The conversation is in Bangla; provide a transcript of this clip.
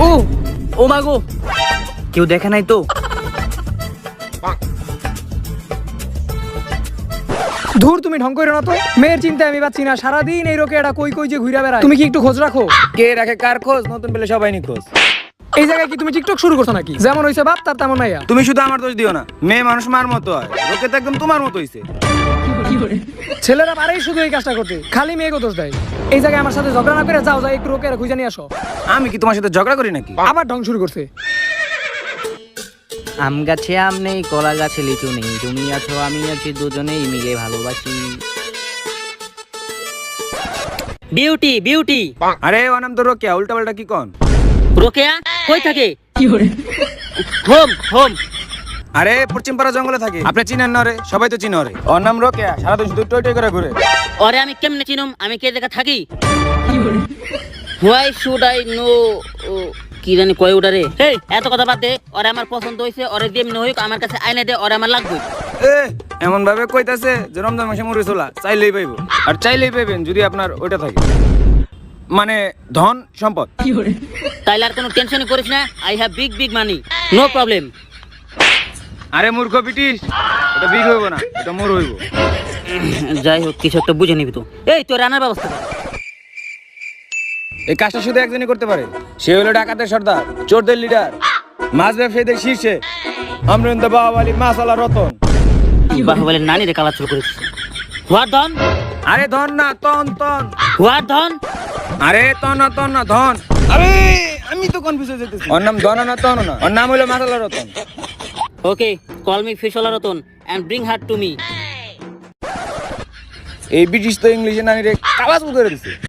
ও ও মাগো, কেউ দেখে নাই তো? ধুর, তুমি ঢং করো না তো। মেয়ের চিন্তায় আমি পাচ্ছি না, সারাদিন এই রোকে এটা কই কই যে ঘুরে বেড়ায়। তুমি কি একটু খোঁজ রাখো? কে রাখে কার খোঁজ? নতুন পেলে সবাই নি খোঁজ। এই জায়গায় কি তুমি টিকটক শুরু করছো নাকি? যেমন হইছে বাপ তার তেমন মাইয়া। তুমি শুধু আমার দোষ দিও না, মেয়ে মানুষ মার মতো হয়, ওকে তো একদম তোমার মতো হইছে। ছেলেরা পারেই শুধু এই কাজটা করতে, খালি মেয়েকে দোষ দেয়। এই জায়গায় আমার সাথে ঝগড়া না করে যাও, যাই একটু রোকে খুঁজে নিয়ে আসো। আমি কি তোমার সাথে ঝগড়া করি নাকি? আবার ঢং শুরু করছে। আম গাছে আম নেই, কলা গাছে লিচু নেই, তুমি আছো আমি আছি, দুজনেই মিলে ভালোবাসি। Beauty beauty. আরে ওর নাম তো রোকেয়া, উল্টা পাল্টা কি কন? রোকেয়া কই থাকে? Home home. আরে পশ্চিমপাড়া জঙ্গলে থাকে, আপনি চিনেন না রে? সবাই তো চিনে রে। ওর নাম রোকেয়া, সারাদিন শুধু টই টই করে ঘুরে। ওরে আমি কেমনে চিনুম? আমি কে জায়গা থাকি? Why should I know? কি জানি কয় ওটারে। এই এত কথা বাদ দে, ওরে আমার পছন্দ হইছে, ওরে যেমনি হইক আমার কাছে আইনে দে, ওরে আমার লাগবে। এ এমন ভাবে কইতাছে যে রমজান মাসে মরে চলা চাইলেই পাইবো, আর চাইলেই পাইবেন যদি আপনার ওইটা থাকে, মানে ধন সম্পদ। তাইলে আর কোনো টেনশনই করিস না, I have big big money, no problem. আরে মূর্খ পিটিস, এটা বিগ হইব না, এটা মোর হইব। যাই হোক, কিছু একটা বুঝে নিবি তো। এই তোর রান্নার ব্যবস্থা কর। এই কাজটা শুধু একজনই করতে পারে, সে হলো ডাকাতের সর্দার, চোরদের লিডার, মাছ ব্যবসায়ীদের শীর্ষে আমরিন্দ বাহুবলী মাসালা রতন। বাহুবলের নানি রে কালা শুরু করেছিস। হোয়াট ধন? আরে ধন না, তন তন। হোয়াট ধন? আরে তন না ধন। আরে আমি তো কনফিউজ হয়ে যেতেছি। ওর নাম ধন না তন না, ওর নাম হলো Masala Ratan. Okay, call me ফিশওয়ালা Ratan and bring her to me. এই ব্রিটিশ তো ইংলিশে নানি রে কাবাজ করে দিছে।